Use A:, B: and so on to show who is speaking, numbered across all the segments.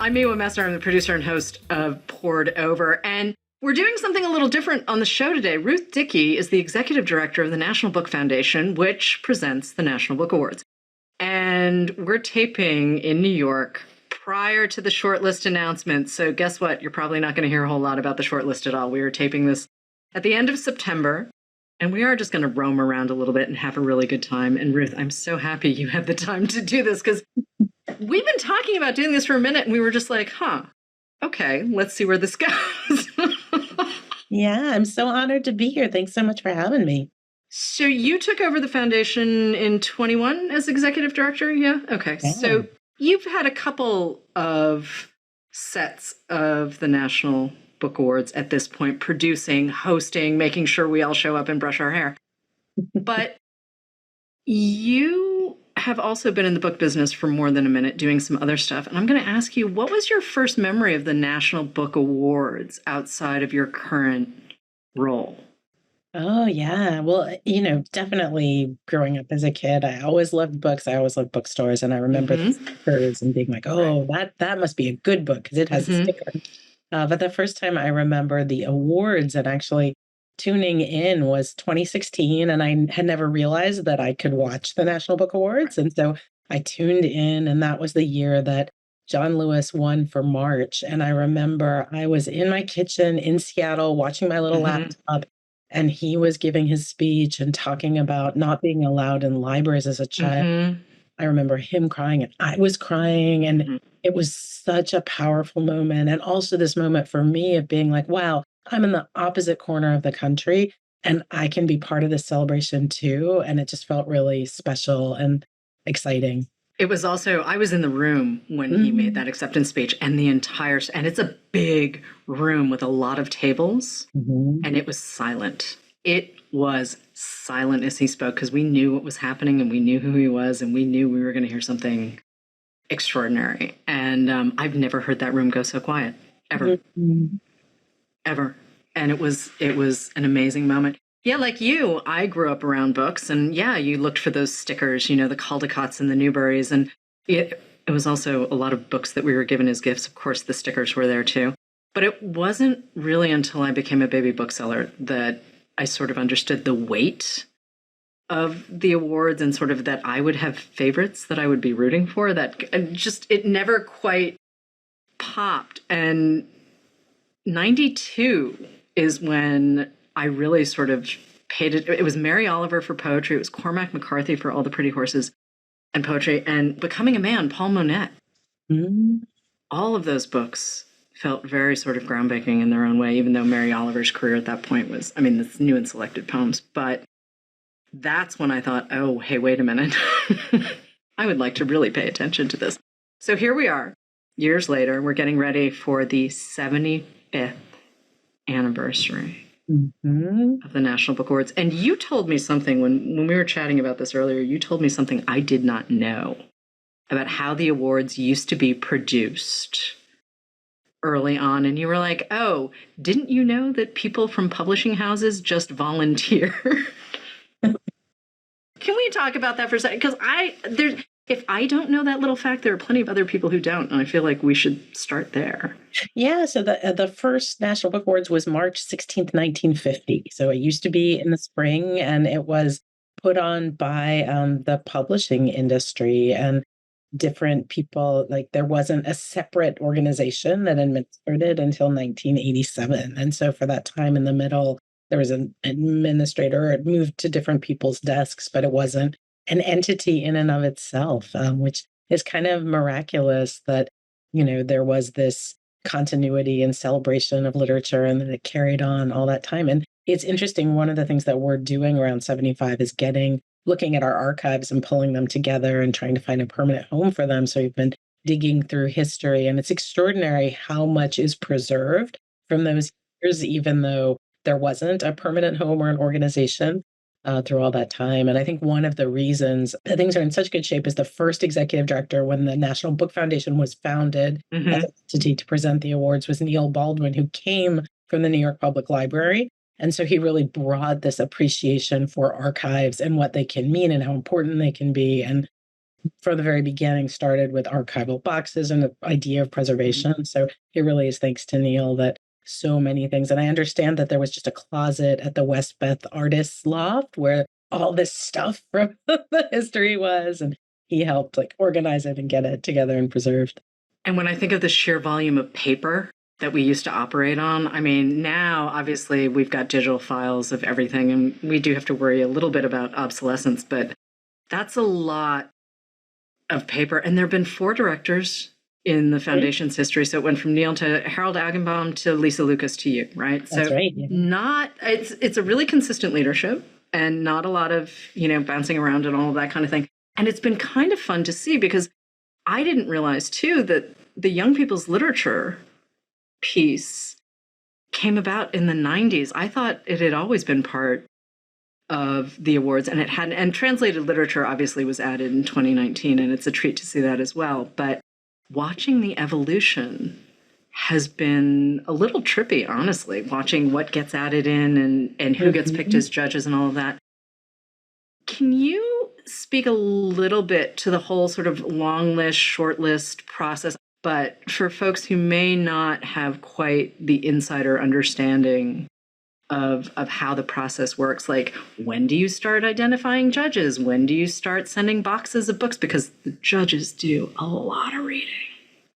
A: I'm Miwa Messer. I'm the producer and host of Poured Over, and we're doing something a little different on the show today. Ruth Dickey is the executive director of the National Book Foundation, which presents the National Book Awards. And we're taping in New York prior to the shortlist announcement. So guess what? You're probably not going to hear a whole lot about the shortlist at all. We are taping this at the end of September, and we are just going to roam around a little bit and have a really good time. And Ruth, I'm so happy you had the time to do this, because we've been talking about doing this for a minute, and we were just like, okay, let's see where this goes.
B: Yeah, I'm so honored to be here. Thanks so much for having me.
A: So you took over the foundation in 21 as executive director? Yeah? Okay.
B: Yeah.
A: So you've had a couple of sets of the National Book Awards at this point, producing, hosting, making sure we all show up and brush our hair. But you have also been in the book business for more than a minute doing some other stuff. And I'm going to ask you, what was your first memory of the National Book Awards outside of your current role?
B: Oh, yeah. Well, definitely growing up as a kid, I always loved books. I always loved bookstores. And I remember the stickers and being like, oh, that must be a good book because it has a sticker. But the first time I remember the awards and actually tuning in was 2016. And I had never realized that I could watch the National Book Awards. And so I tuned in, and that was the year that John Lewis won for March. And I remember I was in my kitchen in Seattle watching my little laptop, and he was giving his speech and talking about not being allowed in libraries as a child. I remember him crying and I was crying, and it was such a powerful moment. And also this moment for me of being like, wow, I'm in the opposite corner of the country and I can be part of this celebration too. And it just felt really special and exciting.
A: It was also, I was in the room when he made that acceptance speech, and and it's a big room with a lot of tables, and it was silent. It was silent as he spoke, because we knew what was happening and we knew who he was, and we knew we were going to hear something extraordinary. And I've never heard that room go so quiet, ever. Ever. And it was an amazing moment. Yeah, like you, I grew up around books, and yeah, you looked for those stickers, the Caldecotts and the Newberries, and it was also a lot of books that we were given as gifts. Of course, the stickers were there too. But it wasn't really until I became a baby bookseller that I sort of understood the weight of the awards, and sort of that I would have favorites that I would be rooting for, that it never quite popped. And 92 is when I really sort of paid it. It was Mary Oliver for poetry. It was Cormac McCarthy for All the Pretty Horses and poetry, and Becoming a Man, Paul Monette. All of those books felt very sort of groundbreaking in their own way, even though Mary Oliver's career at that point was, it's new and selected poems. But that's when I thought, oh, hey, wait a minute. I would like to really pay attention to this. So here we are, years later. We're getting ready for the 75th anniversary of the National Book Awards. And you told me something when we were chatting about this earlier. You told me something I did not know about how the awards used to be produced early on. And you were like, oh, didn't you know that people from publishing houses just volunteer? Can we talk about that for a second? Because if I don't know that little fact, there are plenty of other people who don't, and I feel like we should start there.
B: Yeah, so the first National Book Awards was March 16th, 1950. So it used to be in the spring, and it was put on by the publishing industry and different people. Like, there wasn't a separate organization that administered it until 1987. And so for that time in the middle, there was an administrator. It moved to different people's desks, but it wasn't an entity in and of itself, which is kind of miraculous that, there was this continuity and celebration of literature, and that it carried on all that time. And it's interesting, one of the things that we're doing around 75 is looking at our archives and pulling them together and trying to find a permanent home for them. So we've been digging through history, and it's extraordinary how much is preserved from those years, even though there wasn't a permanent home or an organization through all that time. And I think one of the reasons that things are in such good shape is the first executive director when the National Book Foundation was founded as an entity to present the awards was Neil Baldwin, who came from the New York Public Library. And so he really brought this appreciation for archives and what they can mean and how important they can be. And from the very beginning started with archival boxes and the idea of preservation. So it really is thanks to Neil that so many things. And I understand that there was just a closet at the Westbeth Artists Loft where all this stuff from the history was, and he helped like organize it and get it together and preserved.
A: And when I think of the sheer volume of paper that we used to operate on, I mean, now obviously we've got digital files of everything, and we do have to worry a little bit about obsolescence, but that's a lot of paper. And there have been 4 directors in the Foundation's history. So it went from Neil to Harold Agenbaum to Lisa Lucas to you, right?
B: That's
A: so
B: right. Yeah.
A: It's a really consistent leadership and not a lot of, bouncing around and all of that kind of thing. And it's been kind of fun to see because I didn't realize too that the young people's literature piece came about in the 90s. I thought it had always been part of the awards, and it had, and translated literature obviously was added in 2019, and it's a treat to see that as well. But watching the evolution has been a little trippy, honestly, watching what gets added in and who gets picked as judges and all of that. Can you speak a little bit to the whole sort of long list, short list process? But for folks who may not have quite the insider understanding of how the process works, like when do you start identifying judges? When do you start sending boxes of books? Because the judges do a lot of reading.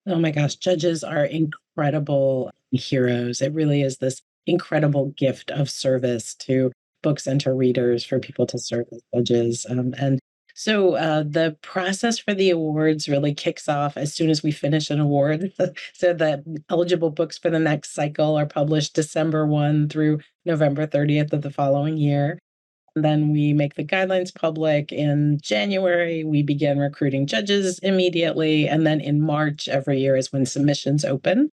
B: Oh my gosh, judges are incredible heroes. It really is this incredible gift of service to books and to readers for people to serve as judges. And so the process for the awards really kicks off as soon as we finish an award. So the eligible books for the next cycle are published December 1 through November 30th of the following year. And then we make the guidelines public in January. We begin recruiting judges immediately. And then in March every year is when submissions open.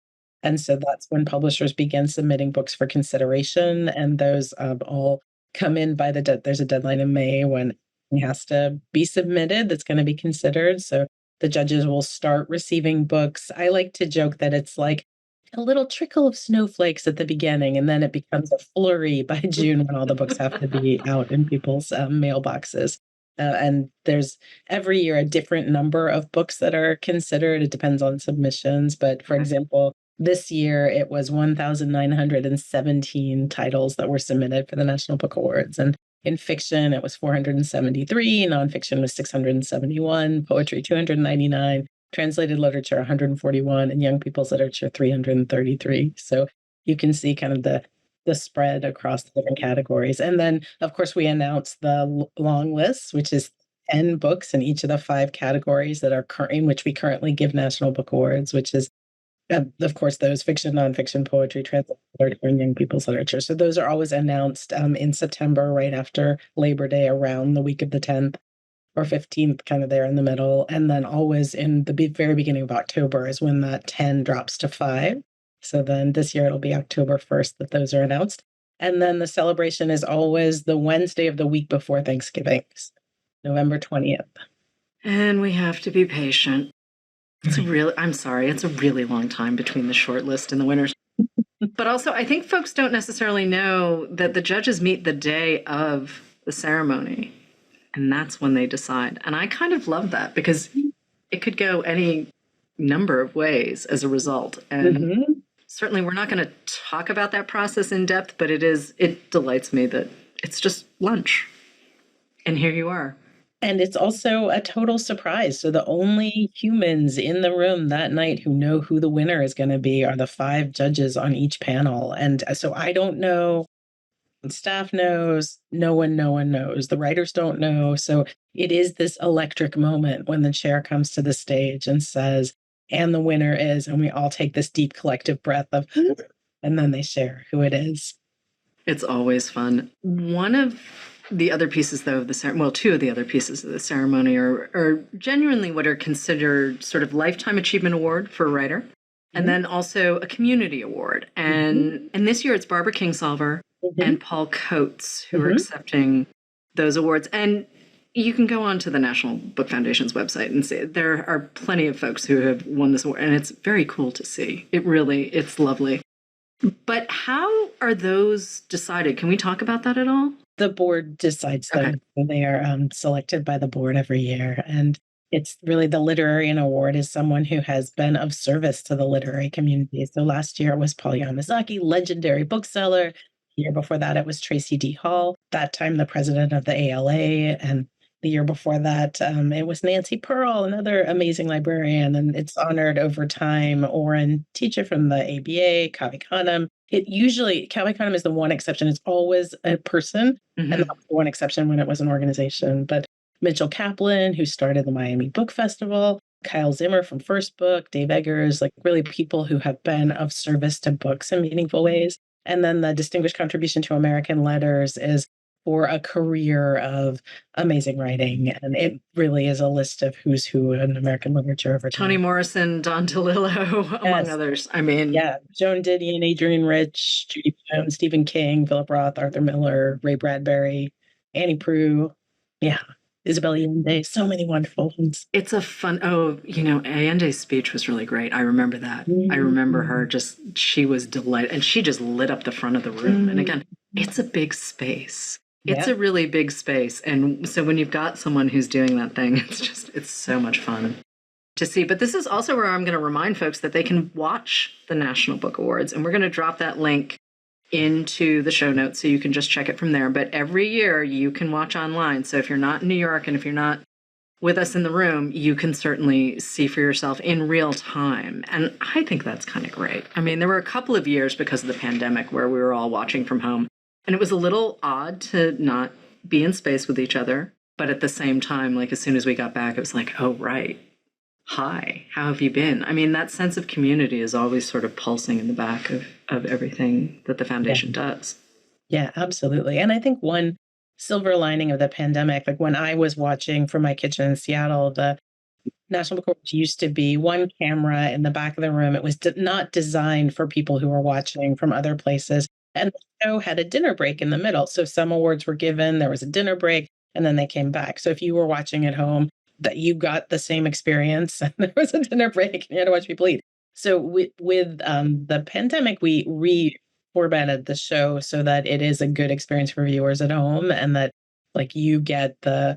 B: And so that's when publishers begin submitting books for consideration. And those all come in by there's a deadline in May when it has to be submitted that's going to be considered. So the judges will start receiving books. I like to joke that it's like a little trickle of snowflakes at the beginning, and then it becomes a flurry by June when all the books have to be out in people's mailboxes. And there's every year a different number of books that are considered. It depends on submissions. But for example, this year it was 1,917 titles that were submitted for the National Book Awards. And in fiction, it was 473, nonfiction was 671, poetry 299, translated literature 141, and young people's literature 333. So you can see kind of the spread across the different categories. And then, of course, we announced the long list, which is 10 books in each of the 5 categories that are in which we currently give National Book Awards, which is of course, those fiction, nonfiction, poetry, translated literature, and young people's literature. So those are always announced in September, right after Labor Day, around the week of the 10th or 15th, kind of there in the middle. And then always in the very beginning of October is when that 10 drops to 5. So then this year it'll be October 1st that those are announced. And then the celebration is always the Wednesday of the week before Thanksgiving, November 20th.
A: And we have to be patient. It's a really long time between the short list and the winners. But also, I think folks don't necessarily know that the judges meet the day of the ceremony, and that's when they decide. And I kind of love that because it could go any number of ways as a result. And certainly we're not going to talk about that process in depth, but it delights me that it's just lunch. And here you are.
B: And it's also a total surprise. So the only humans in the room that night who know who the winner is going to be are the 5 judges on each panel. And so I don't know. Staff knows. No one knows. The writers don't know. So it is this electric moment when the chair comes to the stage and says, and the winner is, and we all take this deep collective breath of, and then they share who it is.
A: It's always fun. One of the other pieces, though, of the ceremony, 2 of the other pieces of the ceremony are genuinely what are considered sort of Lifetime Achievement Award for a writer, and then also a Community Award. And this year it's Barbara Kingsolver and Paul Coates who are accepting those awards. And you can go on to the National Book Foundation's website and see there are plenty of folks who have won this award, and it's very cool to see. It's lovely. But how are those decided? Can we talk about that at all?
B: The board decides them. Okay. They are selected by the board every year. And It's really the Literarian Award is someone who has been of service to the literary community. So last year it was Paul Yamazaki, legendary bookseller. The year before that, it was Tracy D. Hall, that time the president of the ALA. And the year before that, it was Nancy Pearl, another amazing librarian. And it's honored over time Oren Teacher from the ABA, Kaveh Khanum. Kaveh Khanum is the one exception. It's always a person. And that was the one exception when it was an organization. But Mitchell Kaplan, who started the Miami Book Festival, Kyle Zimmer from First Book, Dave Eggers, like really people who have been of service to books in meaningful ways. And then the Distinguished Contribution to American Letters is for a career of amazing writing. And it really is a list of who's who in American literature over time.
A: Toni Morrison, Don DeLillo, among others. I mean...
B: Yeah, Joan Didion, Adrienne Rich, Judy Blume, Stephen King, Philip Roth, Arthur Miller, Ray Bradbury, Annie Proulx. Yeah. Isabel Allende, so many wonderful ones.
A: It's a fun, Allende's speech was really great. I remember that. I remember her she was delighted, and she just lit up the front of the room. And again, it's a big space. It's a really big space. And so when you've got someone who's doing that thing, it's so much fun to see. But this is also where I'm going to remind folks that they can watch the National Book Awards. And we're going to drop that link into the show notes so you can just check it from there. But every year you can watch online. So if you're not in New York and if you're not with us in the room, you can certainly see for yourself in real time. And I think that's kind of great. I mean, there were a couple of years because of the pandemic where we were all watching from home. And it was a little odd to not be in space with each other. But at the same time, like as soon as we got back, it was like, oh, right. Hi, how have you been? I mean, that sense of community is always sort of pulsing in the back of everything that the foundation does.
B: Yeah, absolutely. And I think one silver lining of the pandemic, like when I was watching from my kitchen in Seattle, the National Book Awards used to be one camera in the back of the room. It was not designed for people who were watching from other places. And the show had a dinner break in the middle. So some awards were given, there was a dinner break, and then they came back. So if you were watching at home, that you got the same experience and there was a dinner break and you had to watch people eat. So with the pandemic, we reformatted the show so that it is a good experience for viewers at home and that like you get the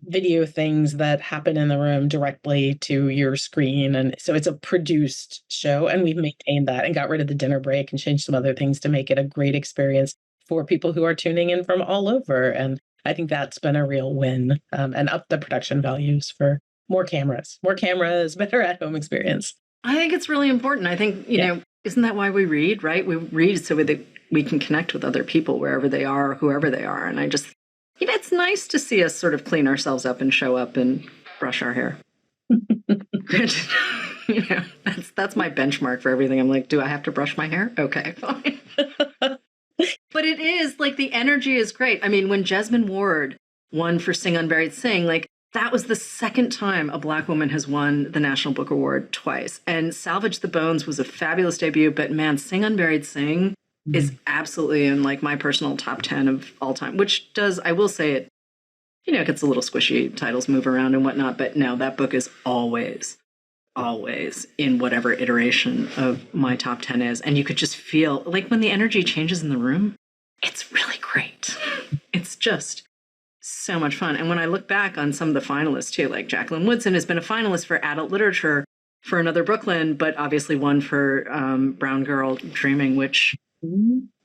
B: video things that happen in the room directly to your screen. And so it's a produced show and we've maintained that and got rid of the dinner break and changed some other things to make it a great experience for people who are tuning in from all over. And I think that's been a real win and up the production values for more cameras, better at home experience.
A: I think it's really important. I think, you know, isn't that why we read, right? We read so that we can connect with other people wherever they are, whoever they are. And I just, it's nice to see us sort of clean ourselves up and show up and brush our hair. That's my benchmark for everything. I'm like, do I have to brush my hair? Okay, fine. But it is like the energy is great. I mean, when Jesmyn Ward won for Sing Unburied Sing, like that was the second time a Black woman has won the National Book Award twice. And Salvage the Bones was a fabulous debut, but man, Sing Unburied Sing is absolutely in like my personal top 10 of all time, which does, I will say it, it gets a little squishy, titles move around and whatnot, but no, that book is always in whatever iteration of my top 10 is. And you could just feel like when the energy changes in the room, it's really great. It's just so much fun. And when I look back on some of the finalists too, like Jacqueline Woodson has been a finalist for adult literature for Another Brooklyn, but obviously won for Brown Girl Dreaming, which,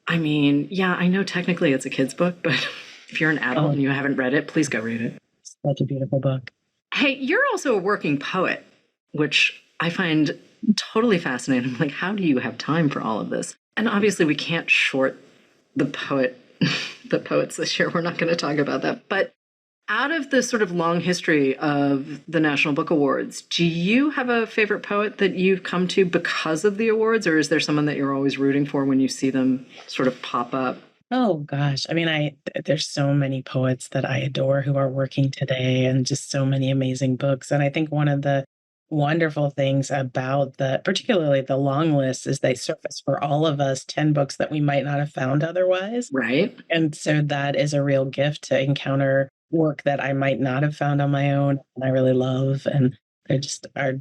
A: I mean, yeah, I know technically it's a kid's book, but if you're an adult and you haven't read it, please go read it.
B: It's such a beautiful book.
A: Hey, you're also a working poet, which I find totally fascinating. Like, how do you have time for all of this? And obviously we can't short the poets this year. We're not going to talk about that. But out of the sort of long history of the National Book Awards, do you have a favorite poet that you've come to because of the awards? Or is there someone that you're always rooting for when you see them sort of pop up?
B: Oh, gosh. I mean, there's so many poets that I adore who are working today and just so many amazing books. And I think one of the wonderful things about particularly the long list is they surface for all of us 10 books that we might not have found otherwise.
A: Right.
B: And so that is a real gift to encounter work that I might not have found on my own and I really love. And there just are,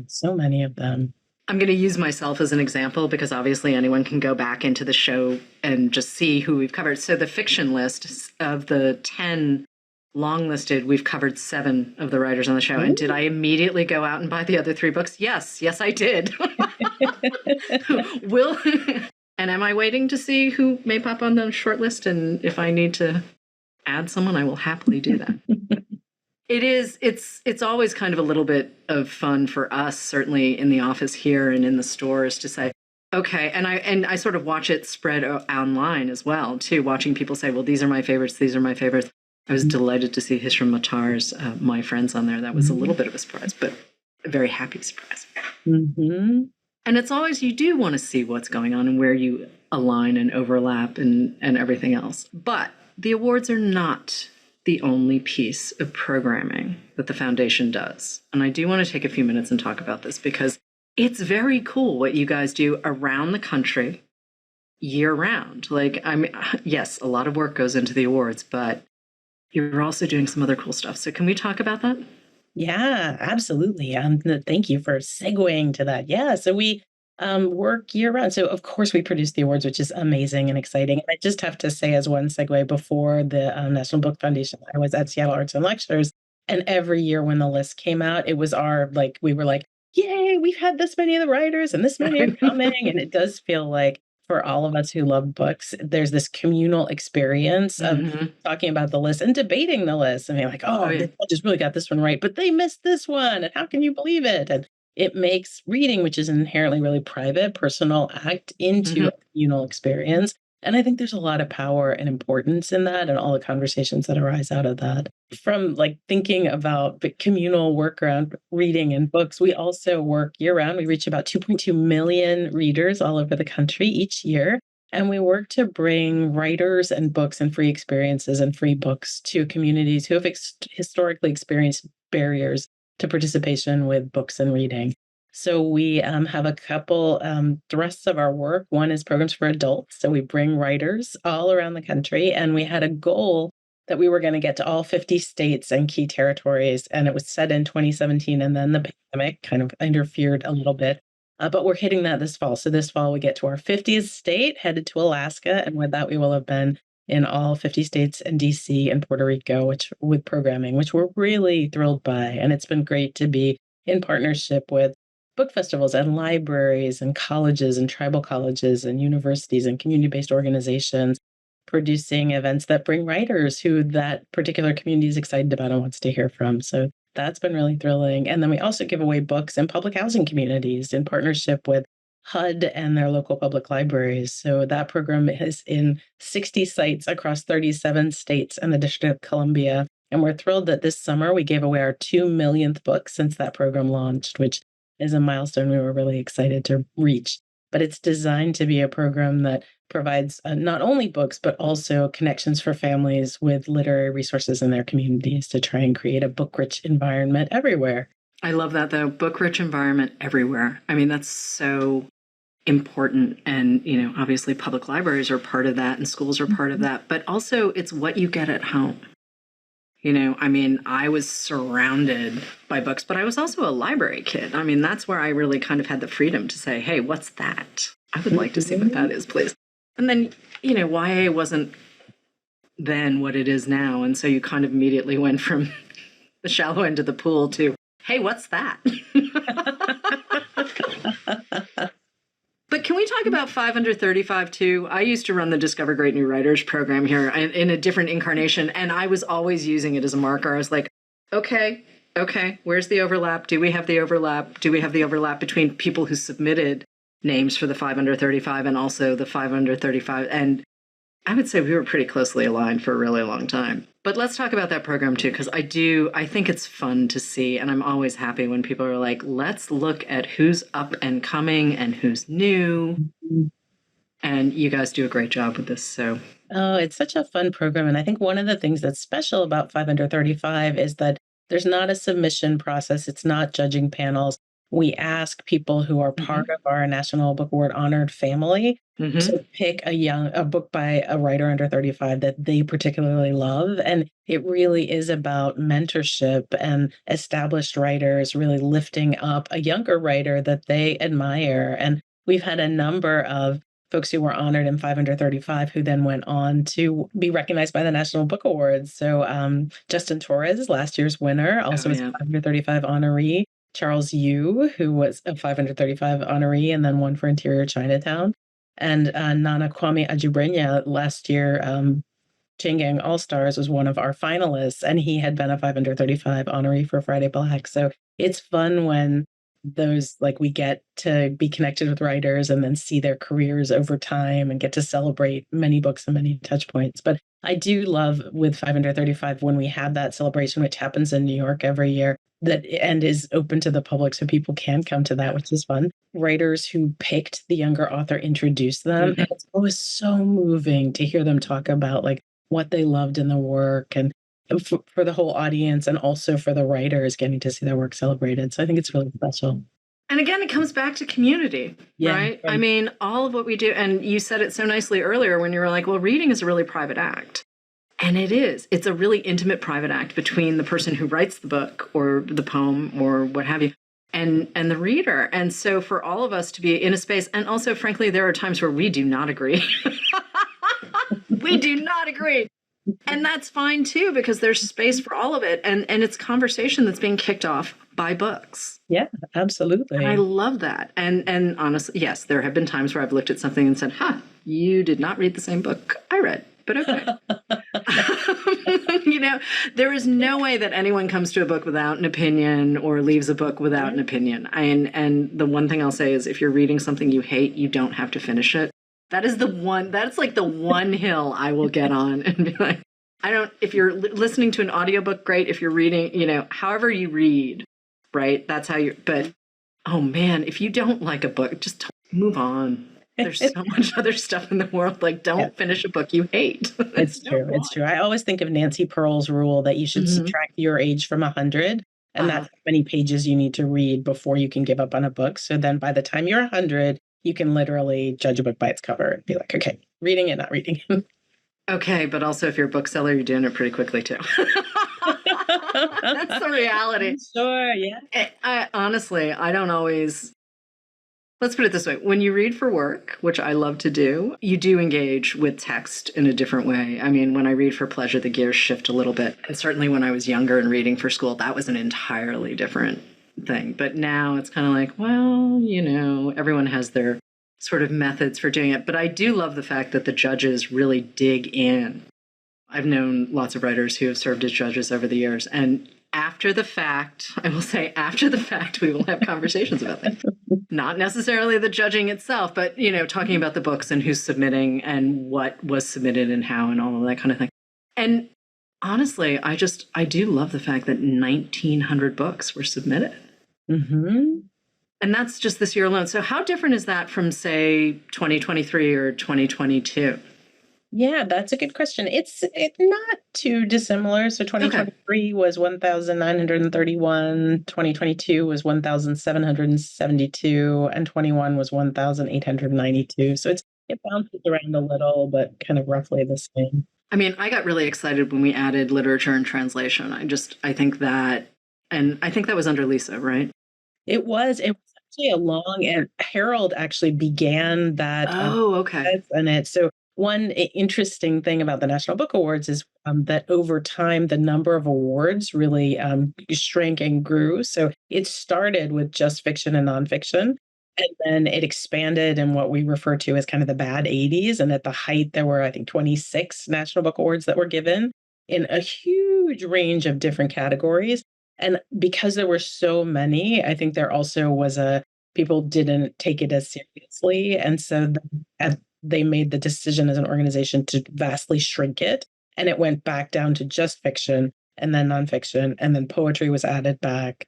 B: so many of them.
A: I'm going to use myself as an example because obviously anyone can go back into the show and just see who we've covered. So the fiction list of the 10 long listed. We've covered 7 of the writers on the show. Ooh. And did I immediately go out and buy the other 3 books? Yes, I did. And am I waiting to see who may pop on the short list? And if I need to add someone, I will happily do that. It's always kind of a little bit of fun for us, certainly in the office here and in the stores, to say, okay, and I sort of watch it spread online as well, too, watching people say, well, these are my favorites, these are my favorites. I was delighted to see Hisham Matar's My Friends on there. That was a little bit of a surprise, but a very happy surprise. Mm-hmm. And it's always, you do want to see what's going on and where you align and overlap and everything else. But the awards are not the only piece of programming that the foundation does. And I do want to take a few minutes and talk about this because it's very cool what you guys do around the country year round. Like, I mean, yes, a lot of work goes into the awards, but you're also doing some other cool stuff. So can we talk about that?
B: Yeah, absolutely. Thank you for segueing to that. Yeah, so we work year round. So of course we produce the awards, which is amazing and exciting. And I just have to say as one segue, before the National Book Foundation, I was at Seattle Arts and Lectures. And every year when the list came out, it was we were like, yay, we've had this many of the writers and this many are coming. And it does feel like for all of us who love books, there's this communal experience of talking about the list and debating the list. I mean, like, they just really got this one right, but they missed this one. And how can you believe it? And it makes reading, which is an inherently really private, personal act, into a communal experience. And I think there's a lot of power and importance in that and all the conversations that arise out of that. From thinking about the communal work around reading and books, we also work year round. We reach about 2.2 million readers all over the country each year. And we work to bring writers and books and free experiences and free books to communities who have historically experienced barriers to participation with books and reading. So we have a couple thrusts of our work. One is programs for adults. So we bring writers all around the country, and we had a goal that we were going to get to all 50 states and key territories. And it was set in 2017, and then the pandemic kind of interfered a little bit. But we're hitting that this fall. So this fall we get to our 50th state, headed to Alaska. And with that, we will have been in all 50 states and DC and Puerto Rico, with programming, which we're really thrilled by. And it's been great to be in partnership with book festivals and libraries and colleges and tribal colleges and universities and community-based organizations, producing events that bring writers who that particular community is excited about and wants to hear from. So that's been really thrilling. And then we also give away books in public housing communities in partnership with HUD and their local public libraries. So that program is in 60 sites across 37 states and the District of Columbia. And we're thrilled that this summer we gave away our 2 millionth book since that program launched, which is a milestone we were really excited to reach. But it's designed to be a program that provides not only books, but also connections for families with literary resources in their communities to try and create a book-rich environment everywhere.
A: I love that, though. Book-rich environment everywhere. I mean, that's so important. And, obviously public libraries are part of that and schools are part of that. But also it's what you get at home. I was surrounded by books, but I was also a library kid. I mean, that's where I really kind of had the freedom to say, hey, what's that? I would like to see what that is, please. And then, YA wasn't then what it is now. And so you kind of immediately went from the shallow end of the pool to, hey, what's that? But can we talk about 5 Under 35 too? I used to run the Discover Great New Writers program here in a different incarnation, and I was always using it as a marker. I was like, okay, where's the overlap? Do we have the overlap? Do we have the overlap between people who submitted names for the 5 Under 35 and also the 5 Under 35? And I would say we were pretty closely aligned for a really long time. But let's talk about that program too, because I think it's fun to see, and I'm always happy when people are like, let's look at who's up and coming and who's new. And you guys do a great job with this. So,
B: it's such a fun program. And I think one of the things that's special about 5 Under 35 is that there's not a submission process. It's not judging panels. We ask people who are part of our National Book Award honored family to pick a book by a writer under 35 that they particularly love. And it really is about mentorship and established writers really lifting up a younger writer that they admire. And we've had a number of folks who were honored in 535 who then went on to be recognized by the National Book Awards. So Justin Torres, last year's winner, also was a 535 honoree. Charles Yu, who was a 535 honoree and then won for Interior Chinatown. And Nana Kwame Adjei-Brenyah last year, Chain Gang All-Stars was one of our finalists, and he had been a 535 honoree for Friday Black. So it's fun when those, like, we get to be connected with writers and then see their careers over time and get to celebrate many books and many touch points. But I do love with 535 when we have that celebration, which happens in New York every year, that and is open to the public so people can come to that, which is fun. Writers who picked the younger author introduced them. And it's always so moving to hear them talk about like what they loved in the work, and for the whole audience and also for the writers getting to see their work celebrated. So I think it's really special.
A: And again, it comes back to community, right? I mean, all of what we do, and you said it so nicely earlier when you were like, well, reading is a really private act. And it is. It's a really intimate private act between the person who writes the book or the poem or what have you and the reader. And so for all of us to be in a space, and also, frankly, there are times where we do not agree. We do not agree. And that's fine, too, because there's space for all of it. And it's conversation that's being kicked off by books.
B: Yeah, absolutely.
A: And I love that. And honestly, yes, there have been times where I've looked at something and said, you did not read the same book I read. But okay. You know, there is no way that anyone comes to a book without an opinion or leaves a book without an opinion. And the one thing I'll say is if you're reading something you hate, you don't have to finish it. That's like the one hill I will get on and be like, if you're listening to an audiobook, great. If you're reading, you know, however you read, right? That's how but oh man, if you don't like a book, just move on. There's so much other stuff in the world. Like, don't finish a book you hate.
B: It's true. It's true. I always think of Nancy Pearl's rule that you should subtract your age from 100. And that's how many pages you need to read before you can give up on a book. So then by the time you're 100, you can literally judge a book by its cover and be like, okay, reading it, not reading it.
A: Okay, but also if you're a bookseller, you're doing it pretty quickly too. That's the reality.
B: Sure, yeah.
A: Honestly, I don't always... Let's put it this way. When you read for work, which I love to do, you do engage with text in a different way. I mean, when I read for pleasure, the gears shift a little bit. And certainly when I was younger and reading for school, that was an entirely different thing. But now it's kind of like, well, you know, everyone has their sort of methods for doing it. But I do love the fact that the judges really dig in. I've known lots of writers who have served as judges over the years. And after the fact, I will say after the fact, we will have conversations about that. Not necessarily the judging itself, but, you know, talking about the books and who's submitting and what was submitted and how and all of that kind of thing. And honestly, I do love the fact that 1,900 books were submitted. And that's just this year alone. So how different is that from, say, 2023 or 2022?
B: Yeah, that's a good question. It's not too dissimilar. So 2023 was 1,931, 2022 was 1,772, and 21 was 1,892. So it bounces around a little, but kind of roughly the same.
A: I mean, I got really excited when we added literature and translation. I think that was under Lisa, right?
B: It was actually a long, and Harold actually began that.
A: Oh, okay.
B: And so one interesting thing about the National Book Awards is that over time, the number of awards really shrank and grew. So it started with just fiction and nonfiction, and then it expanded in what we refer to as kind of the bad 80s. And at the height, there were, I think, 26 National Book Awards that were given in a huge range of different categories. And because there were so many, I think there also was people didn't take it as seriously. And so they made the decision as an organization to vastly shrink it. And it went back down to just fiction and then nonfiction. And then poetry was added back.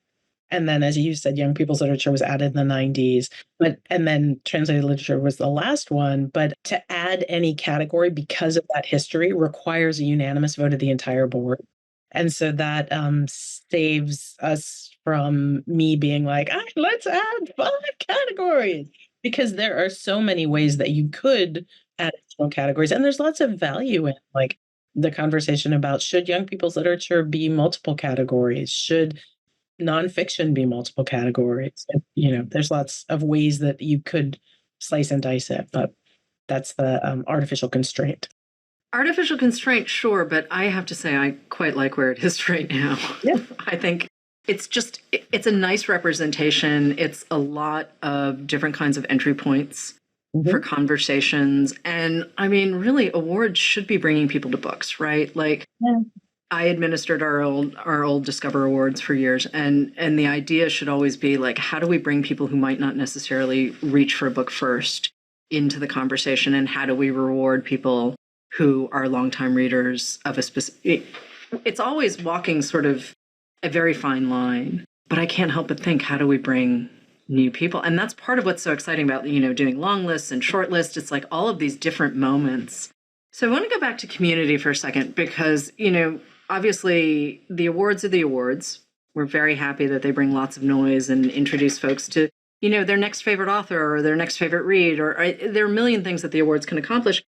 B: And then, as you said, young people's literature was added in the 90s. And then translated literature was the last one. But to add any category because of that history requires a unanimous vote of the entire board. And so that saves us from me being like, let's add 5 categories. Because there are so many ways that you could add additional categories. And there's lots of value in like the conversation about should young people's literature be multiple categories? Should nonfiction be multiple categories? You know, there's lots of ways that you could slice and dice it. But that's the artificial constraint.
A: Artificial constraint, sure, but I have to say I quite like where it is right now.
B: Yeah.
A: I think it's a nice representation. It's a lot of different kinds of entry points for conversations. And I mean, really, awards should be bringing people to books, right? Like, I administered our old Discover Awards for years, and the idea should always be like, how do we bring people who might not necessarily reach for a book first into the conversation, and how do we reward people who are longtime readers of a specific? It's always walking sort of a very fine line, but I can't help but think, how do we bring new people? And that's part of what's so exciting about, doing long lists and short lists. It's like all of these different moments. So I want to go back to community for a second, because, obviously the awards are the awards. We're very happy that they bring lots of noise and introduce folks to, their next favorite author or their next favorite read, or there are a million things that the awards can accomplish.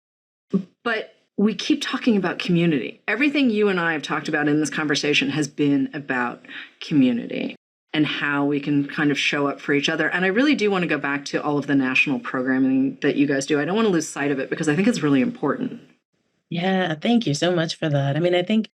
A: But we keep talking about community. Everything you and I have talked about in this conversation has been about community and how we can kind of show up for each other. And I really do want to go back to all of the national programming that you guys do. I don't want to lose sight of it, because I think it's really important.
B: Yeah, thank you so much for that. I mean, I think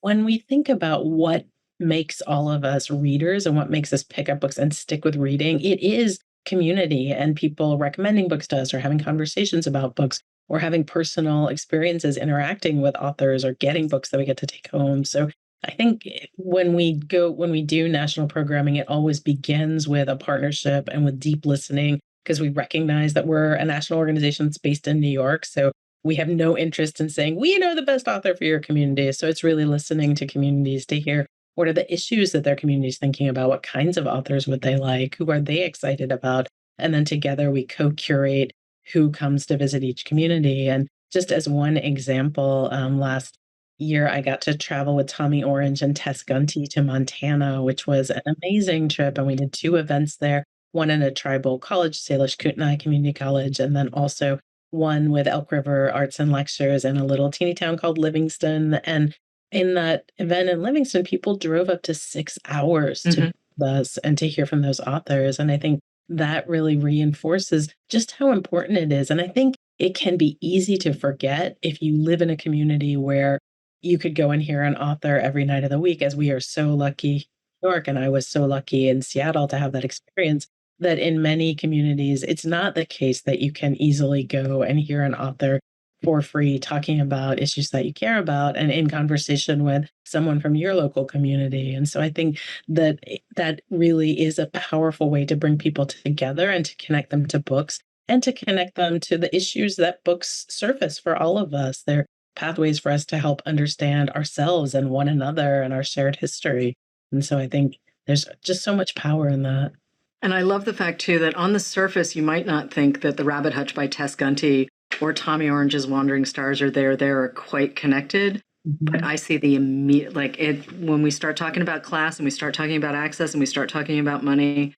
B: when we think about what makes all of us readers and what makes us pick up books and stick with reading, it is community and people recommending books to us, or having conversations about books, or having personal experiences interacting with authors, or getting books that we get to take home. So I think when we do national programming, it always begins with a partnership and with deep listening, because we recognize that we're a national organization that's based in New York. So we have no interest in saying, we know the best author for your community. So it's really listening to communities to hear what are the issues that their community is thinking about, what kinds of authors would they like, who are they excited about, and then together we co-curate who comes to visit each community. And just as one example, last year I got to travel with Tommy Orange and Tess Gunty to Montana, which was an amazing trip. And we did 2 events there, one in a tribal college, Salish Kootenai Community College, and then also one with Elk River Arts and Lectures in a little teeny town called Livingston. And in that event in Livingston, people drove up to 6 hours to be with us and to hear from those authors. And I think that really reinforces just how important it is. And I think it can be easy to forget if you live in a community where you could go and hear an author every night of the week, as we are so lucky in New York, and I was so lucky in Seattle to have that experience, that in many communities, it's not the case that you can easily go and hear an author for free talking about issues that you care about and in conversation with someone from your local community. And so I think that that really is a powerful way to bring people together and to connect them to books and to connect them to the issues that books surface for all of us. They're pathways for us to help understand ourselves and one another and our shared history. And so I think there's just so much power in that.
A: And I love the fact, too, that on the surface, you might not think that The Rabbit Hutch by Tess Gunty or Tommy Orange's Wandering Stars are quite connected. But I see the immediate, when we start talking about class and we start talking about access and we start talking about money,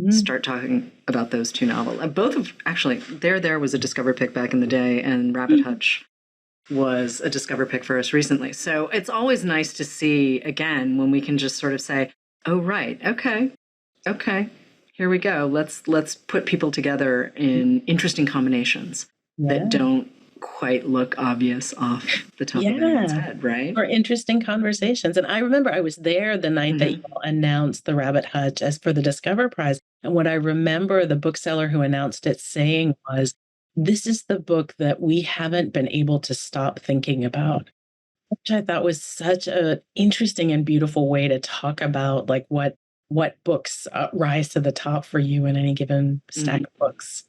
A: start talking about those 2 novels. Both of, actually, There was a Discover pick back in the day, and Rabbit Hutch was a Discover pick for us recently. So it's always nice to see, again, when we can just sort of say, oh, right, okay, here we go. Let's put people together in interesting combinations that don't quite look obvious off the top of anyone's head, right?
B: Or interesting conversations. And I remember I was there the night that you announced The Rabbit Hutch as for the Discover Prize. And what I remember the bookseller who announced it saying was, this is the book that we haven't been able to stop thinking about, which I thought was such an interesting and beautiful way to talk about like what books rise to the top for you in any given stack of books.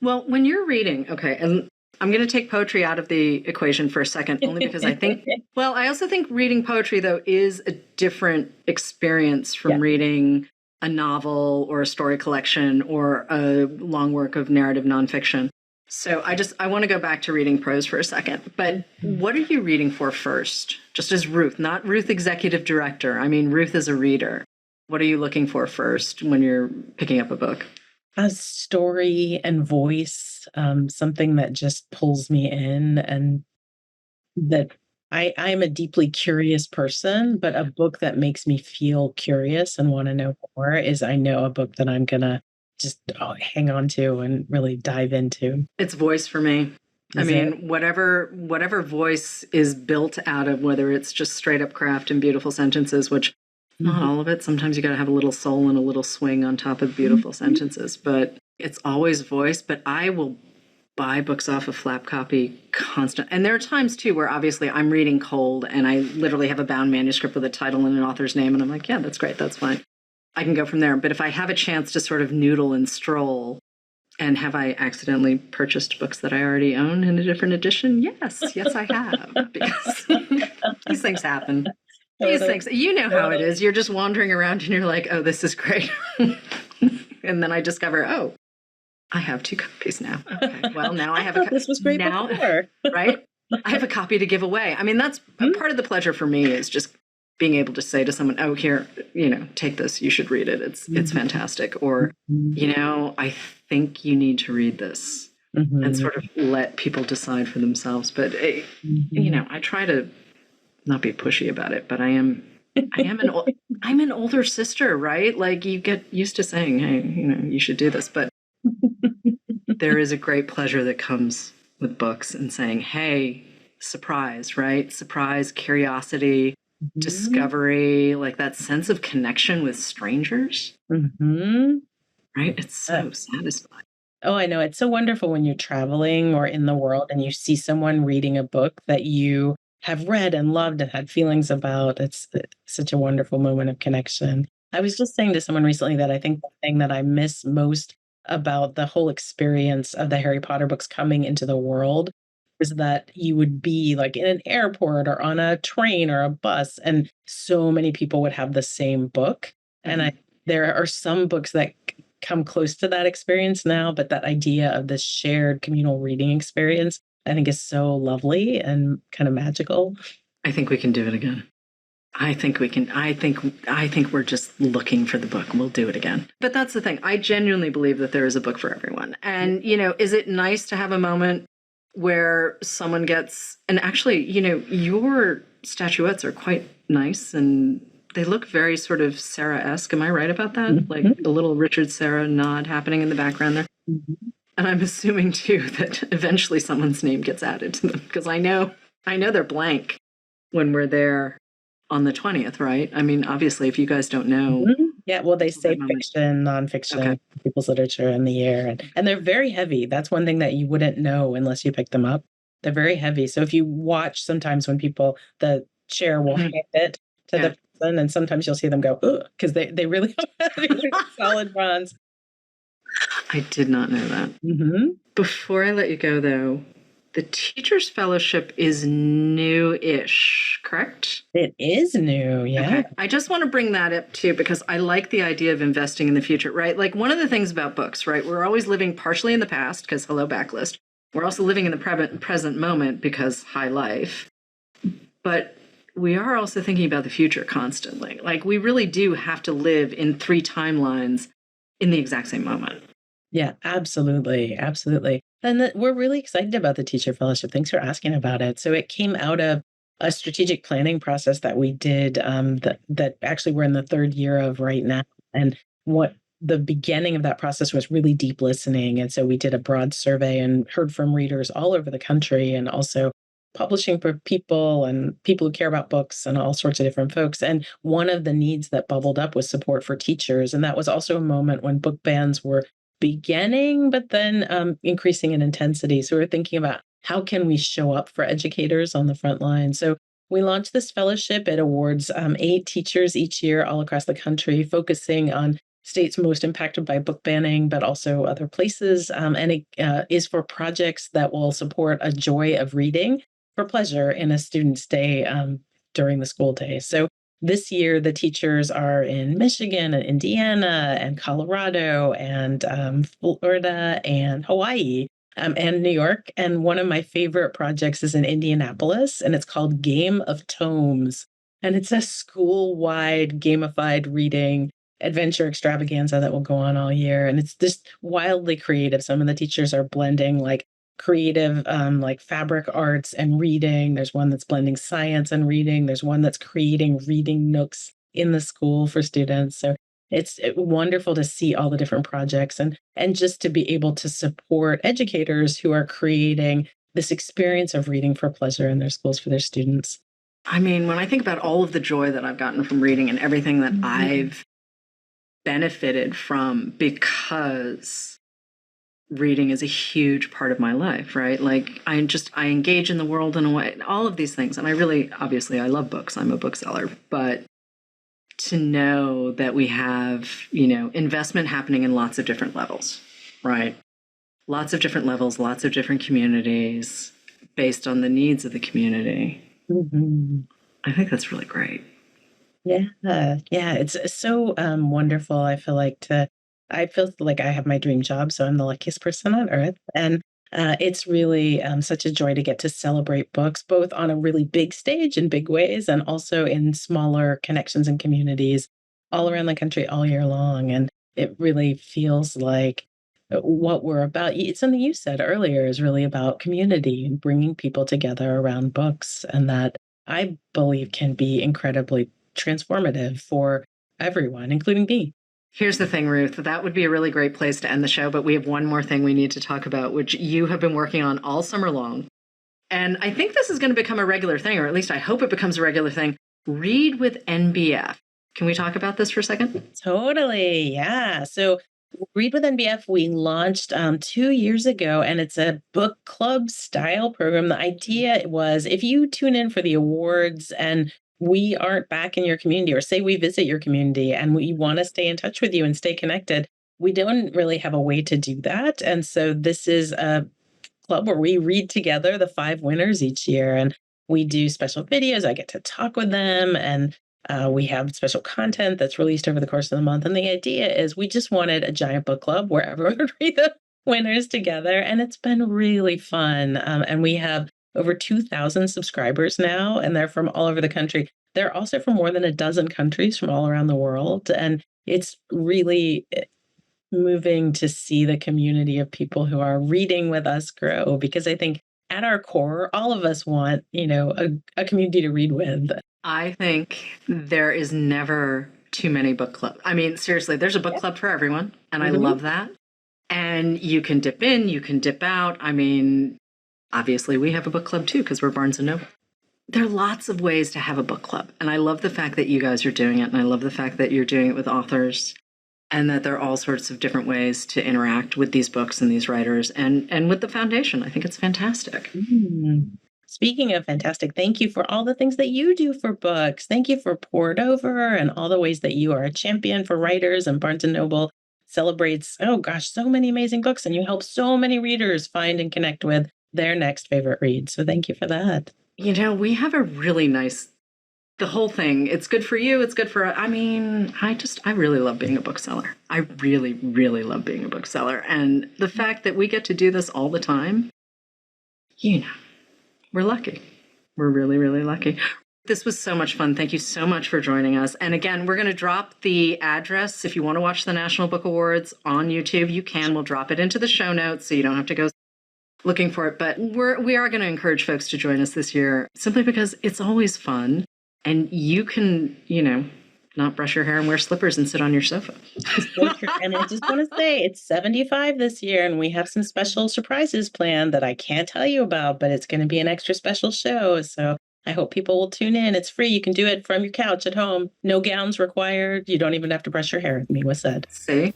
A: Well, when you're reading, okay, and I'm going to take poetry out of the equation for a second, only because I think, well, I also think reading poetry, though, is a different experience from reading a novel or a story collection or a long work of narrative nonfiction. So I want to go back to reading prose for a second. But what are you reading for first? Just as Ruth, not Ruth executive director. I mean, Ruth as a reader. What are you looking for first when you're picking up a book?
B: A story and voice, something that just pulls me in, and that I'm a deeply curious person, but a book that makes me feel curious and want to know more is, I know, a book that I'm going to just hang on to and really dive into.
A: It's voice for me. I mean, whatever voice is built out of, whether it's just straight up craft and beautiful sentences, which not all of it. Sometimes you got to have a little soul and a little swing on top of beautiful sentences, but it's always voice. But I will buy books off of flap copy constant. And there are times too where obviously I'm reading cold and I literally have a bound manuscript with a title and an author's name. And I'm like, yeah, that's great. That's fine. I can go from there. But if I have a chance to sort of noodle and stroll, and have I accidentally purchased books that I already own in a different edition? Yes, I have. Because these things happen. These things, you know how it is. You're just wandering around and you're like, oh, this is great. And then I discover, oh, I have 2 copies now. Okay, well, now I have a copy.
B: This was great
A: now,
B: before.
A: Right? I have a copy to give away. I mean, that's part of the pleasure for me is just being able to say to someone, oh, here, take this. You should read it. It's fantastic. Or, I think you need to read this. And sort of let people decide for themselves. But, I try to not be pushy about it, but I'm an older sister, right? Like you get used to saying, hey, you should do this. But there is a great pleasure that comes with books and saying, hey, surprise, right? Surprise, curiosity, discovery, like that sense of connection with strangers. Right? It's so satisfying.
B: Oh, I know. It's so wonderful when you're traveling or in the world and you see someone reading a book that you have read and loved and had feelings about. It's such a wonderful moment of connection. I was just saying to someone recently that I think the thing that I miss most about the whole experience of the Harry Potter books coming into the world is that you would be like in an airport or on a train or a bus, and so many people would have the same book. And there are some books that come close to that experience now, but that idea of this shared communal reading experience, I think is so lovely and kind of magical.
A: I think we can do it again. I think we can. I think we're just looking for the book. We'll do it again. But that's the thing. I genuinely believe that there is a book for everyone. And, is it nice to have a moment where someone gets, and actually, your statuettes are quite nice and they look very sort of Sarah-esque. Am I right about that? Like a little Richard Serra nod happening in the background there. And I'm assuming too that eventually someone's name gets added to them because I know they're blank when we're there on the 20th, right? I mean, obviously, if you guys don't know.
B: Yeah, well, they say fiction, nonfiction, people's literature in the year. And they're very heavy. That's one thing that you wouldn't know unless you pick them up. They're very heavy. So if you watch sometimes when the chair will hand it to the person, and sometimes you'll see them go, ugh, because they really are heavy, solid bronze.
A: I did not know that. Before I let you go, though, the Teachers Fellowship is new-ish, correct?
B: It is new, yeah.
A: Okay. I just want to bring that up, too, because I like the idea of investing in the future, right? Like, one of the things about books, right, we're always living partially in the past, because hello, backlist. We're also living in the present moment, because high life. But we are also thinking about the future constantly. Like, we really do have to live in 3 timelines in the exact same moment.
B: Yeah, absolutely. Absolutely. And we're really excited about the Teacher Fellowship. Thanks for asking about it. So it came out of a strategic planning process that we did that actually we're in the 3rd year of right now. And what the beginning of that process was really deep listening. And so we did a broad survey and heard from readers all over the country, and also publishing for people and people who care about books and all sorts of different folks. And one of the needs that bubbled up was support for teachers. And that was also a moment when book bans were beginning, but then increasing in intensity. So we're thinking about how can we show up for educators on the front line. So we launched this fellowship. It awards 8 teachers each year all across the country, focusing on states most impacted by book banning, but also other places. And it is for projects that will support a joy of reading for pleasure in a student's day during the school day. So this year, the teachers are in Michigan and Indiana and Colorado and Florida and Hawaii and New York. And one of my favorite projects is in Indianapolis, and it's called Game of Tomes. And it's a school-wide gamified reading adventure extravaganza that will go on all year. And it's just wildly creative. Some of the teachers are blending like creative like fabric arts and reading. There's one that's blending science and reading. There's one that's creating reading nooks in the school for students. So it's wonderful to see all the different projects and just to be able to support educators who are creating this experience of reading for pleasure in their schools for their students.
A: I mean, when I think about all of the joy that I've gotten from reading and everything that I've benefited from, because reading is a huge part of my life, right? Like I engage in the world in a way, all of these things. And obviously I love books. I'm a bookseller, but to know that we have, investment happening in lots of different levels, right? Lots of different levels, lots of different communities based on the needs of the community.
B: Mm-hmm.
A: I think that's really great.
B: Yeah. It's so wonderful. I feel like I have my dream job, so I'm the luckiest person on earth. And it's really such a joy to get to celebrate books, both on a really big stage in big ways and also in smaller connections and communities all around the country all year long. And it really feels like what we're about. It's something you said earlier is really about community and bringing people together around books. And that I believe can be incredibly transformative for everyone, including me.
A: Here's the thing, Ruth, that would be a really great place to end the show, but we have one more thing we need to talk about, which you have been working on all summer long. And I think this is going to become a regular thing, or at least I hope it becomes a regular thing. Read with NBF. Can we talk about this for a second?
B: Totally. Yeah. So Read with NBF, we launched 2 years ago, and it's a book club style program. The idea was if you tune in for the awards and we aren't back in your community, or say we visit your community and we want to stay in touch with you and stay connected, we don't really have a way to do that. And so this is a club where we read together the 5 winners each year, and we do special videos. I get to talk with them, and we have special content that's released over the course of the month. And the idea is we just wanted a giant book club where everyone would read the winners together. And it's been really fun. And we have over 2,000 subscribers now, and they're from all over the country. They're also from more than a dozen countries from all around the world. And it's really moving to see the community of people who are reading with us grow, because I think at our core, all of us want, a community to read with.
A: I think there is never too many book clubs. I mean, seriously, there's a book club for everyone, and I love that. And you can dip in, you can dip out. I mean, obviously we have a book club too, because we're Barnes & Noble. There are lots of ways to have a book club. And I love the fact that you guys are doing it. And I love the fact that you're doing it with authors, and that there are all sorts of different ways to interact with these books and these writers and with the foundation. I think it's fantastic.
B: Speaking of fantastic, thank you for all the things that you do for books. Thank you for Poured Over and all the ways that you are a champion for writers, and Barnes & Noble celebrates, so many amazing books, and you help so many readers find and connect with their next favorite read. So thank you for that.
A: We have a really nice, the whole thing, it's good for you, it's good for, I really love being a bookseller. I really, really love being a bookseller. And the fact that we get to do this all the time, we're lucky. We're really, really lucky. This was so much fun. Thank you so much for joining us. And again, we're going to drop the address. If you want to watch the National Book Awards on YouTube, you can. We'll drop it into the show notes so you don't have to go looking for it. But we are going to encourage folks to join us this year, simply because it's always fun. And you can, not brush your hair and wear slippers and sit on your sofa.
B: And I just want to say it's 75 this year, and we have some special surprises planned that I can't tell you about, but it's going to be an extra special show. So I hope people will tune in. It's free. You can do it from your couch at home. No gowns required. You don't even have to brush your hair, Miwa said.
A: See?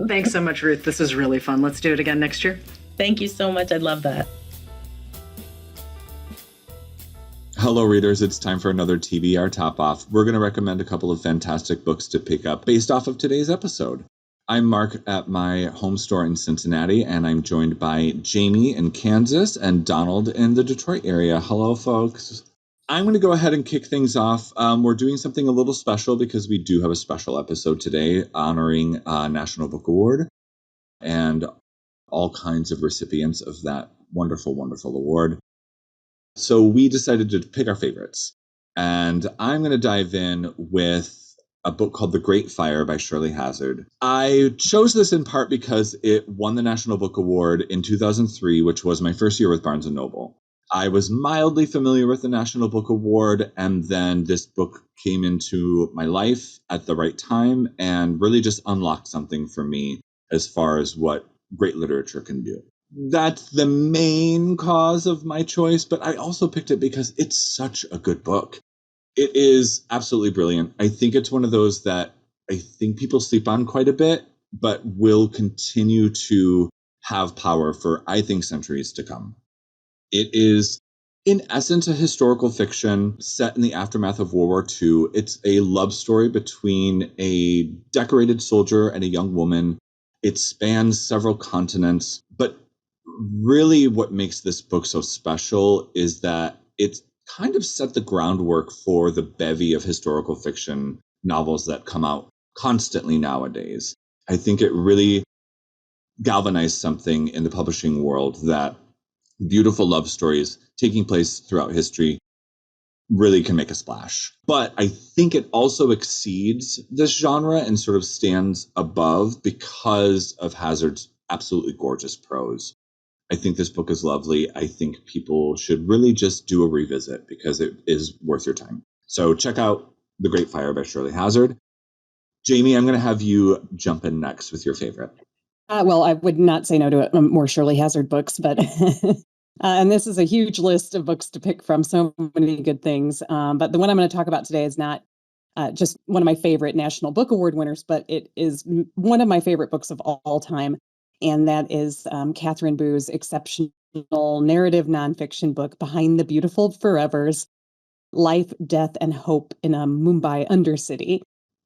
A: Thanks so much, Ruth. This was really fun. Let's do it again next year.
B: Thank you so much. I'd love that.
C: Hello, readers. It's time for another TBR Top Off. We're going to recommend a couple of fantastic books to pick up based off of today's episode. I'm Marc at my home store in Cincinnati, and I'm joined by Jamie in Kansas and Donald in the Detroit area. Hello, folks. I'm going to go ahead and kick things off. We're doing something a little special because we do have a special episode today honoring National Book Award and all kinds of recipients of that wonderful, wonderful award. So we decided to pick our favorites, and I'm going to dive in with a book called The Great Fire by Shirley Hazard. I chose this in part because it won the National Book Award in 2003, which was my first year with Barnes & Noble. I was mildly familiar with the National Book Award, and then this book came into my life at the right time and really just unlocked something for me as far as what great literature can do. That's the main cause of my choice, but I also picked it because it's such a good book. It is absolutely brilliant. I think it's one of those that I think people sleep on quite a bit, but will continue to have power for, I think, centuries to come. It is, in essence, a historical fiction set in the aftermath of World War II. It's a love story between a decorated soldier and a young woman. It spans several continents, but really what makes this book so special is that it's kind of set the groundwork for the bevy of historical fiction novels that come out constantly nowadays. I think it really galvanized something in the publishing world that beautiful love stories taking place throughout history really can make a splash. But I think it also exceeds this genre and sort of stands above because of Hazard's absolutely gorgeous prose. I think this book is lovely. I think people should really just do a revisit because it is worth your time. So check out The Great Fire by Shirley Hazard. Jamie, I'm going to have you jump in next with your favorite.
D: Well, I would not say no to more Shirley Hazard books, but and this is a huge list of books to pick from, so many good things. But the one I'm going to talk about today is not just one of my favorite National Book Award winners, but it is one of my favorite books of all time. And that is Catherine Boo's exceptional narrative nonfiction book, Behind the Beautiful Forevers, Life, Death, and Hope in a Mumbai Undercity.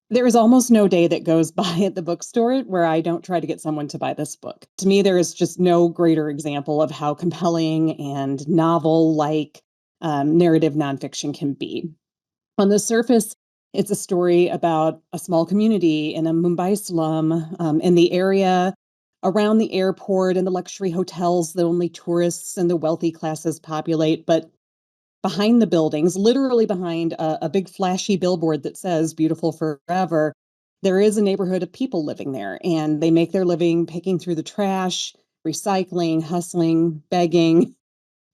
D: There is almost no day that goes by at the bookstore where I don't try to get someone to buy this book. To me, there is just no greater example of how compelling and novel-like narrative nonfiction can be. On the surface, it's a story about a small community in a Mumbai slum in the area around the airport and the luxury hotels that only tourists and the wealthy classes populate. But behind the buildings, literally behind a big flashy billboard that says beautiful forever, there is a neighborhood of people living there, and they make their living picking through the trash, recycling, hustling, begging,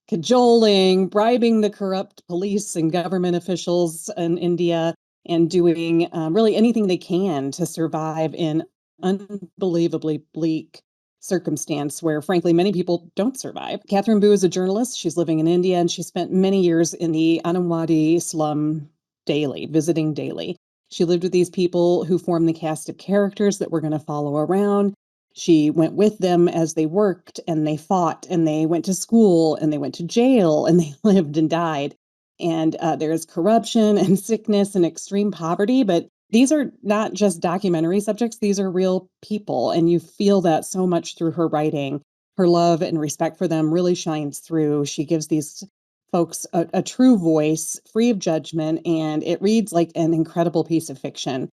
D: cajoling, bribing the corrupt police and government officials in India, and doing really anything they can to survive in unbelievably bleak circumstance where, frankly, many people don't survive. Catherine Boo is a journalist. She's living in India, and she spent many years in the Anandwadi slum visiting daily. She lived with these people who formed the cast of characters that we're going to follow around. She went with them as they worked and they fought and they went to school and they went to jail and they lived and died. And there's corruption and sickness and extreme poverty, but these are not just documentary subjects. These are real people. And you feel that so much through her writing. Her love and respect for them really shines through. She gives these folks a true voice, free of judgment, and it reads like an incredible piece of fiction.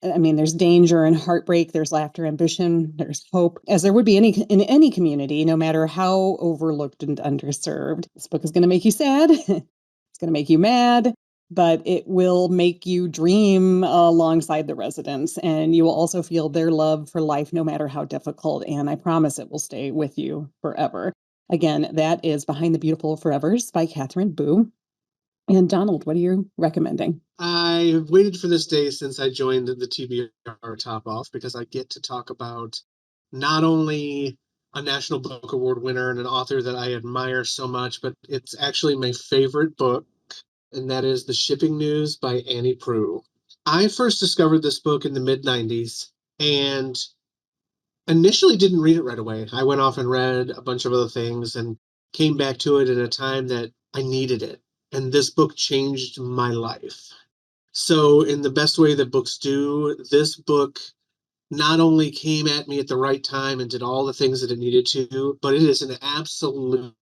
D: I mean, there's danger and heartbreak, there's laughter, ambition, there's hope, as there would be in any community, no matter how overlooked and underserved. This book is going to make you sad. It's going to make you mad, but it will make you dream alongside the residents. And you will also feel their love for life, no matter how difficult. And I promise it will stay with you forever. Again, that is Behind the Beautiful Forevers by Catherine Boo. And Donald, what are you recommending?
E: I waited for this day since I joined the TBR Top Off because I get to talk about not only a National Book Award winner and an author that I admire so much, but it's actually my favorite book, and that is The Shipping News by Annie Proulx. I first discovered this book in the mid-90s and initially didn't read it right away. I went off and read a bunch of other things and came back to it in a time that I needed it. And this book changed my life. So in the best way that books do, this book not only came at me at the right time and did all the things that it needed to, but it is an absolute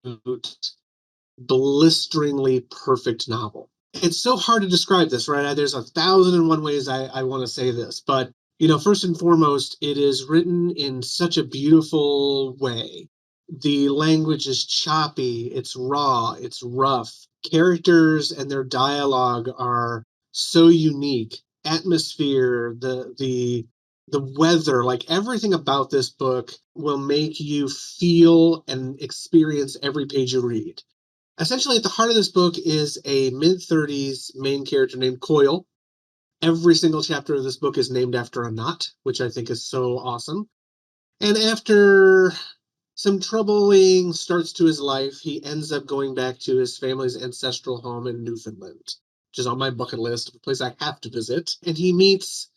E: blisteringly perfect novel. It's so hard to describe this, right? There's 1,001 ways I want to say this, but first and foremost, it is written in such a beautiful way. The language is choppy, it's raw, it's rough. Characters and their dialogue are so unique. Atmosphere, the weather, like everything about this book will make you feel and experience every page you read. Essentially, at the heart of this book is a mid-30s main character named Coyle. Every single chapter of this book is named after a knot, which I think is so awesome. And after some troubling starts to his life, he ends up going back to his family's ancestral home in Newfoundland, which is on my bucket list of a place I have to visit. And he meets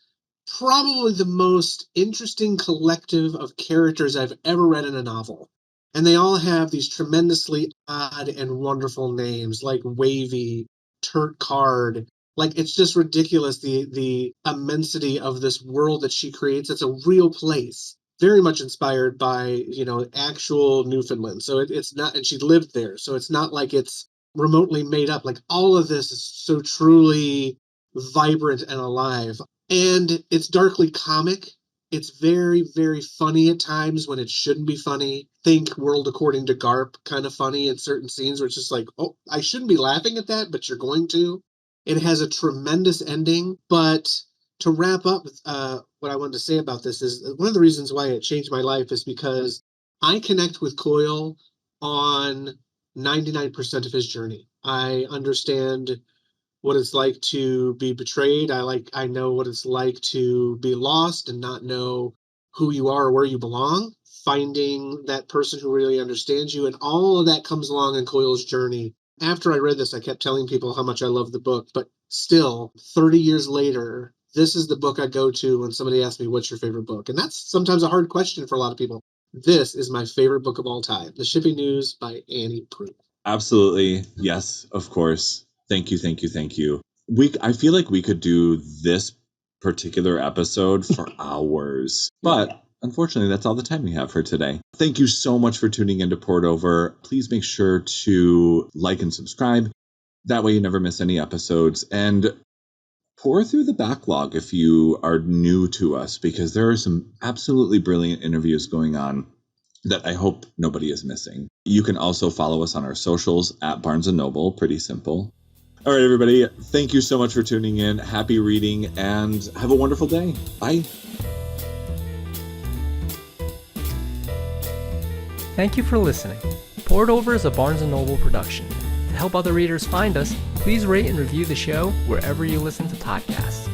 E: probably the most interesting collective of characters I've ever read in a novel. And they all have these tremendously odd and wonderful names, like Wavy, Turt Card. Like, it's just ridiculous, the immensity of this world that she creates. It's a real place, very much inspired by, actual Newfoundland. So it's not, and she lived there. So it's not like it's remotely made up. Like, all of this is so truly vibrant and alive. And it's darkly comic. It's very, very funny at times when it shouldn't be funny. Think World According to Garp kind of funny in certain scenes where it's just like, oh, I shouldn't be laughing at that, but you're going to. It has a tremendous ending. But to wrap up, what I wanted to say about this is one of the reasons why it changed my life is because I connect with Coyle on 99% of his journey. I understand what it's like to be betrayed. I know what it's like to be lost and not know who you are or where you belong. Finding that person who really understands you, and all of that comes along in Coyle's journey. After I read this, I kept telling people how much I love the book, but still, 30 years later, this is the book I go to when somebody asks me, what's your favorite book? And that's sometimes a hard question for a lot of people. This is my favorite book of all time, The Shipping News by Annie Proulx.
C: Absolutely. Yes, of course. Thank you, thank you, thank you. I feel like we could do this particular episode for hours, but unfortunately, that's all the time we have for today. Thank you so much for tuning in to Poured Over. Please make sure to like and subscribe. That way you never miss any episodes. And pour through the backlog if you are new to us, because there are some absolutely brilliant interviews going on that I hope nobody is missing. You can also follow us on our socials at Barnes & Noble. Pretty simple. All right, everybody. Thank you so much for tuning in. Happy reading and have a wonderful day. Bye.
F: Thank you for listening. Poured Over is a Barnes & Noble production. To help other readers find us, please rate and review the show wherever you listen to podcasts.